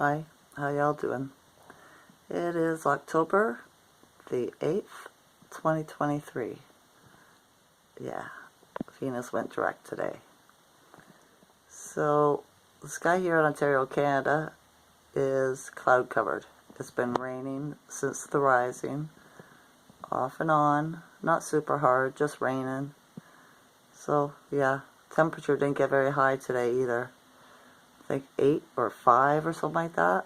Hi, how y'all doing? It is October the 8th, 2023. Yeah, Venus went direct today. So, the sky here in Ontario, Canada is cloud covered. It's been raining since the rising, off and on, not super hard, just raining. So, yeah, temperature didn't get very high today either. I think 8 or 5 or something like that.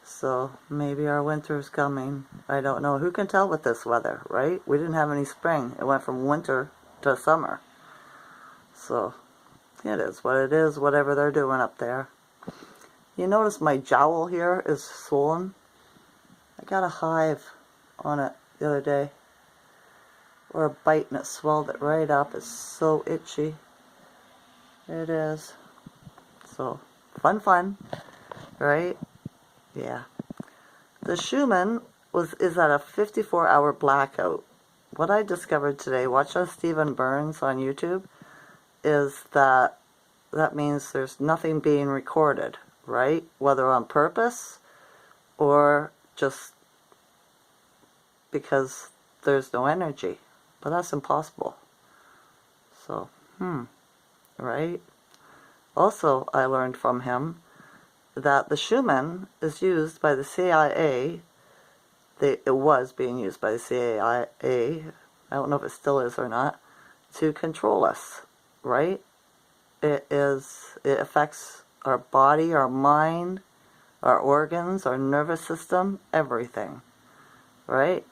So maybe our winter's coming. I don't know. Who can tell with this weather, right? We didn't have any spring. It went from winter to summer. So it is what it is, whatever they're doing up there. You notice my jowl here is swollen? I got a hive on it the other day. Or a bite and it swelled it right up. It's so itchy. It is. So, fun, right? Yeah. The Schumann is at a 54-hour blackout. What I discovered today, watching Stephen Burns on YouTube, is that means there's nothing being recorded, right? Whether on purpose or just because there's no energy. But that's impossible. So, right? Also, I learned from him that the Schumann is used by the CIA. It was being used by the CIA. I don't know if it still is or not, to control us, right? It affects our body, our mind, our organs, our nervous system, everything, right?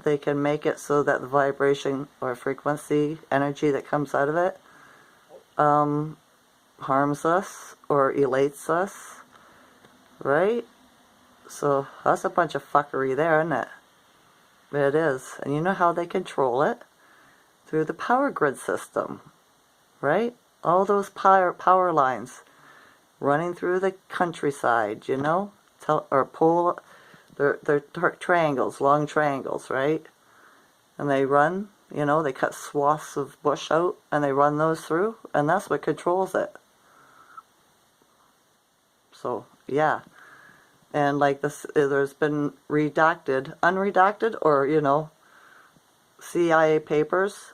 They can make it so that the vibration or frequency, energy that comes out of it, harms us or elates us, right? So that's a bunch of fuckery there, isn't it? It is. And you know how they control it? Through the power grid system, right? All those power lines running through the countryside, you know? They're triangles, long triangles, right? And they run, you know, they cut swaths of bush out and they run those through, and that's what controls it. So, yeah. And like this, there's been unredacted, or, you know, CIA papers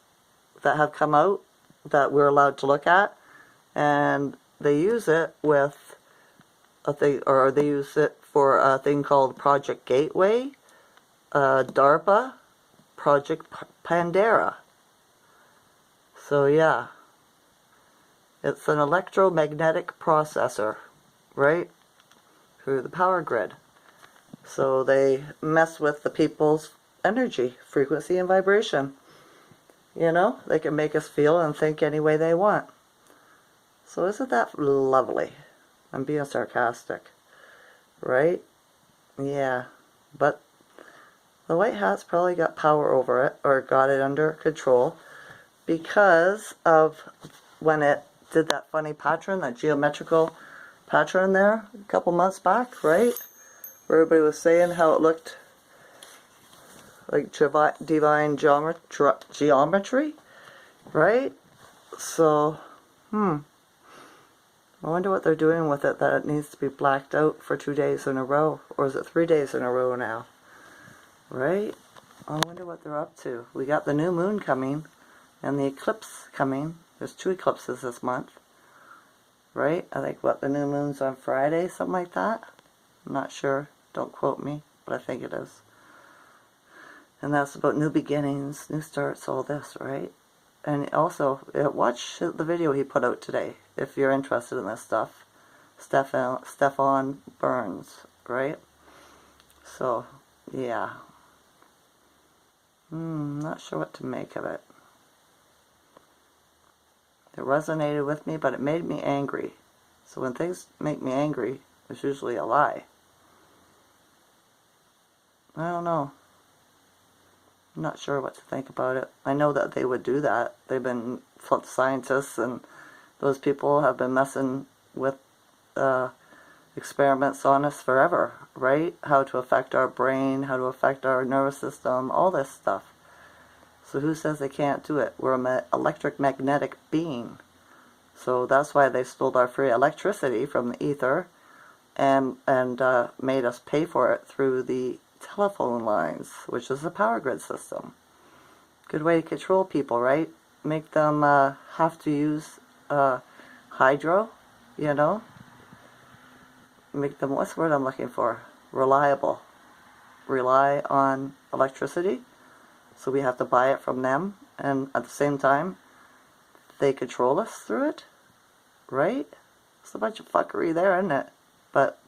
that have come out that we're allowed to look at, and they use it with a thing, or they use it for a thing called Project Gateway, DARPA, Project Pandera. So yeah, it's an electromagnetic processor, right? Through the power grid. So they mess with the people's energy, frequency, and vibration. You know, they can make us feel and think any way they want. So isn't that lovely? I'm being sarcastic, right? Yeah, but the White Hat's probably got power over it, or got it under control, because of when it did that funny pattern, that geometrical pattern there a couple months back, right? Where everybody was saying how it looked like divine geometry, right? So, I wonder what they're doing with it, that it needs to be blacked out for 2 days in a row. Or is it 3 days in a row now? Right? I wonder what they're up to. We got the new moon coming, and the eclipse coming. There's 2 eclipses this month. Right? I think, the new moon's on Friday, something like that? I'm not sure. Don't quote me, but I think it is. And that's about new beginnings, new starts, all this, right? And also, watch the video he put out today, if you're interested in this stuff. Stefan Burns, right? So, yeah. Not sure what to make of it. It resonated with me, but it made me angry. So when things make me angry, it's usually a lie. I don't know. I'm not sure what to think about it. I know that they would do that. They've been, scientists and those people have been messing with experiments on us forever, right? How to affect our brain, how to affect our nervous system, all this stuff. So who says they can't do it? We're an electric-magnetic being. So that's why they stole our free electricity from the ether and made us pay for it through the telephone lines, which is the power grid system. Good way to control people, right? Make them have to use hydro, you know? Make them, what's the word I'm looking for? Reliable. Rely on electricity, so we have to buy it from them, and at the same time, they control us through it, right? It's a bunch of fuckery there, isn't it? But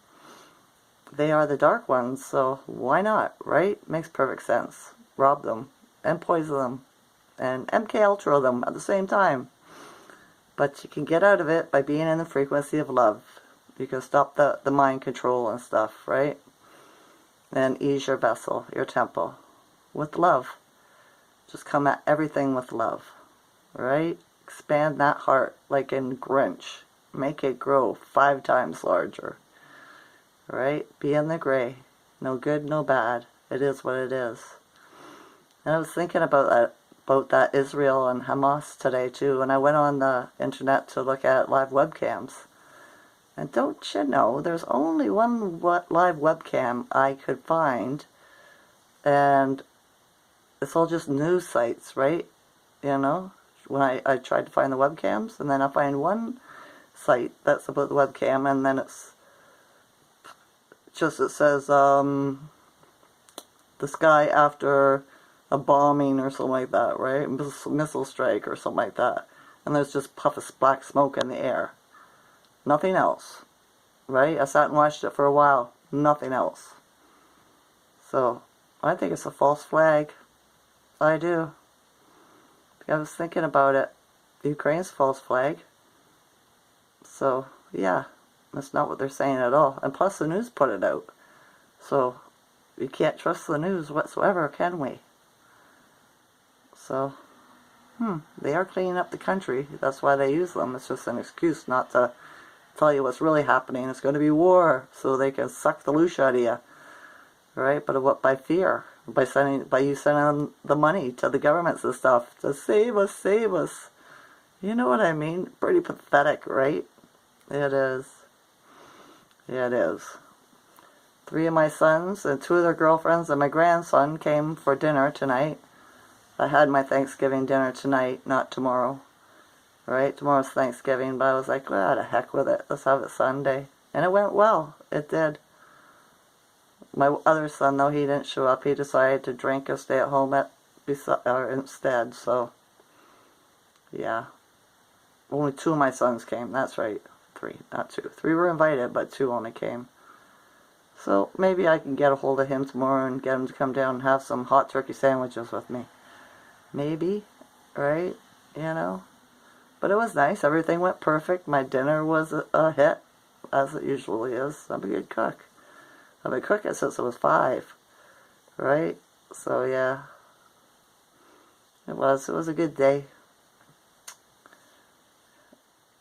they are the dark ones, so why not, right? Makes perfect sense. Rob them, and poison them, and MK Ultra them at the same time. But you can get out of it by being in the frequency of love. You can stop the mind control and stuff, right? And ease your vessel, your temple, with love. Just come at everything with love, right? Expand that heart like in Grinch. Make it grow 5 times larger, right? Be in the gray. No good, no bad. It is what it is. And I was thinking about that Israel and Hamas today too, and I went on the internet to look at live webcams. And don't you know, there's only one live webcam I could find, and it's all just news sites, right? You know, when I tried to find the webcams, and then I find one site that's about the webcam, and then it's just, it says, the sky after a bombing or something like that, right? Missile strike or something like that. And there's just puff of black smoke in the air. Nothing else, right? I sat and watched it for a while. Nothing else. So, I think it's a false flag. I do. I was thinking about it. Ukraine's false flag. So, yeah. That's not what they're saying at all. And plus the news put it out. So, you can't trust the news whatsoever, can we? So, they are cleaning up the country. That's why they use them. It's just an excuse not to tell you what's really happening. It's going to be war, so they can suck the loosh out of you, right? But what, by fear, by you sending the money to the governments and stuff to save us, save us. You know what I mean? Pretty pathetic, right? It is. Yeah, it is. 3 of my sons and 2 of their girlfriends and my grandson came for dinner tonight. I had my Thanksgiving dinner tonight, not tomorrow. Right? Tomorrow's Thanksgiving, but I was like, well, to heck with it. Let's have it Sunday. And it went well. It did. My other son, though, he didn't show up. He decided to drink and stay at home instead. So, yeah. Only 2 of my sons came. That's right. 3, not 2. 3 were invited, but 2 only came. So, maybe I can get a hold of him tomorrow and get him to come down and have some hot turkey sandwiches with me. Maybe. Right? You know? But it was nice. Everything went perfect. My dinner was a hit, as it usually is. I'm a good cook. I've been cooking since I was 5. Right? So, yeah. It was a good day.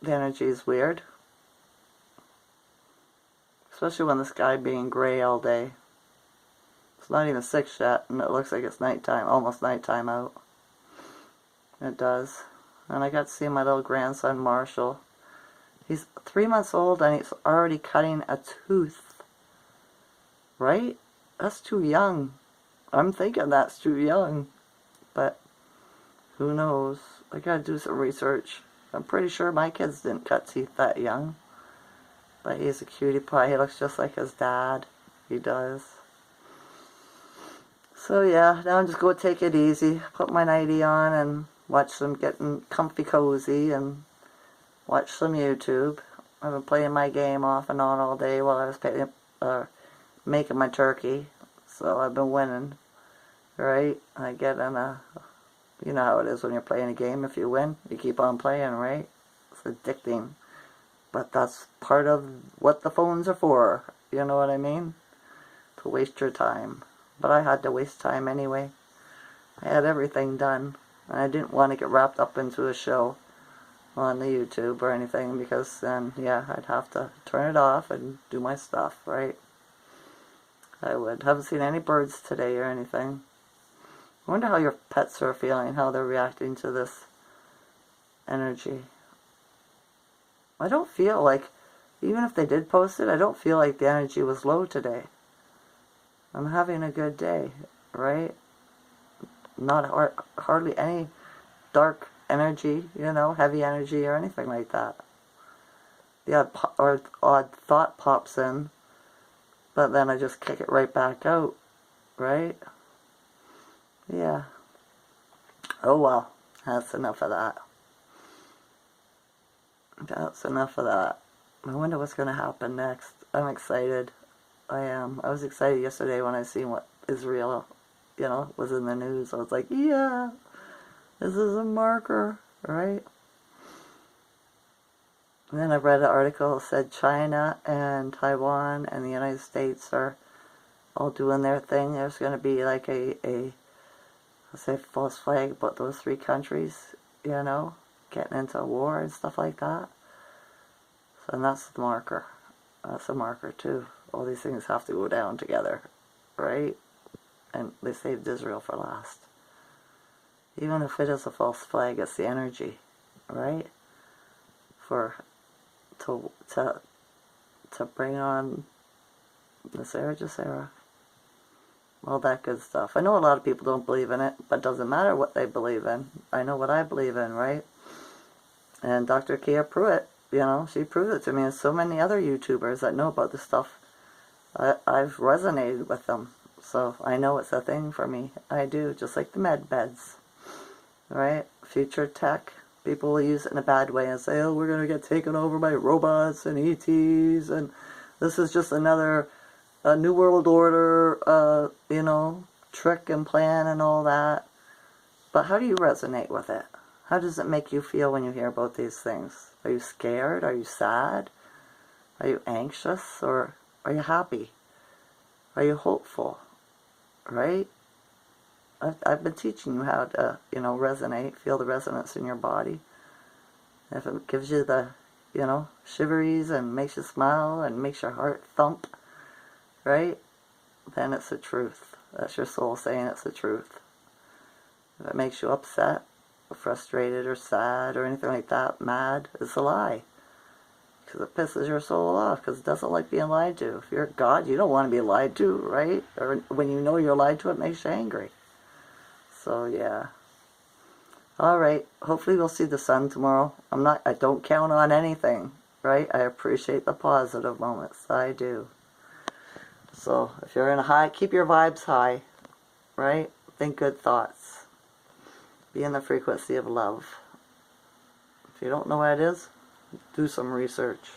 The energy is weird. Especially when the sky being gray all day. It's not even 6 yet, and it looks like it's nighttime, almost nighttime out. It does. And I got to see my little grandson, Marshall. He's 3 months old and he's already cutting a tooth. Right? That's too young. I'm thinking that's too young. But who knows? I gotta do some research. I'm pretty sure my kids didn't cut teeth that young. But he's a cutie pie. He looks just like his dad. He does. So yeah, now I'm just going to take it easy. Put my nightie on and watch them getting comfy cozy and watch some YouTube. I've been playing my game off and on all day while I was making my turkey. So I've been winning. Right? I get in a... You know how it is when you're playing a game. If you win, you keep on playing, right? It's addicting. But that's part of what the phones are for. You know what I mean? To waste your time. But I had to waste time anyway. I had everything done. And I didn't want to get wrapped up into a show on the YouTube or anything, because then, yeah, I'd have to turn it off and do my stuff, right? I would. Haven't seen any birds today or anything. I wonder how your pets are feeling, how they're reacting to this energy. I don't feel like Even if they did post it, I don't feel like the energy was low today. I'm having a good day, right? Not hardly any dark energy, you know, heavy energy or anything like that. The odd thought pops in, but then I just kick it right back out, right? Yeah. Oh well, that's enough of that. That's enough of that. I wonder what's going to happen next. I'm excited. I am. I was excited yesterday when I seen what Israel, you know, was in the news. I was like, yeah, this is a marker, right? And then I read an article that said China and Taiwan and the United States are all doing their thing. There's going to be like let's say, false flag about those three countries, you know, getting into war and stuff like that. So, and that's the marker. That's a marker too. All these things have to go down together, right? And they saved Israel for last. Even if it is a false flag, it's the energy, right? To bring on the Sarah Jacera, all that good stuff. I know a lot of people don't believe in it, but it doesn't matter what they believe in. I know what I believe in, right? And Dr. Kia Pruitt, you know, she proved it to me, and so many other YouTubers that know about this stuff. I've resonated with them, so I know it's a thing for me. I do, just like the med beds, right? Future tech, people will use it in a bad way and say, oh, we're going to get taken over by robots and ETs, and this is just another New World Order, you know, trick and plan and all that. But how do you resonate with it? How does it make you feel when you hear about these things? Are you scared? Are you sad? Are you anxious? Or are you happy? Are you hopeful? Right? I've been teaching you how to, you know, resonate, feel the resonance in your body. If it gives you the, you know, shiveries and makes you smile and makes your heart thump, right? Then it's the truth. That's your soul saying it's the truth. If it makes you upset, or frustrated, or sad, or anything like that, mad, it's a lie. Because it pisses your soul off, because it doesn't like being lied to. If you're God, you don't want to be lied to, right? Or when you know you're lied to, it makes you angry. So, yeah. Alright, hopefully we'll see the sun tomorrow. I don't count on anything, right? I appreciate the positive moments. I do. So, if you're in a high, keep your vibes high, right? Think good thoughts. Be in the frequency of love. If you don't know what it is, do some research,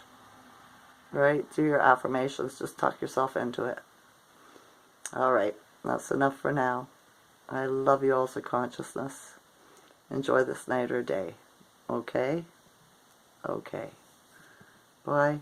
right? Do your affirmations. Just talk yourself into it. Alright, that's enough for now. I love you all to consciousness. Enjoy this night or day. Okay? Okay. Bye.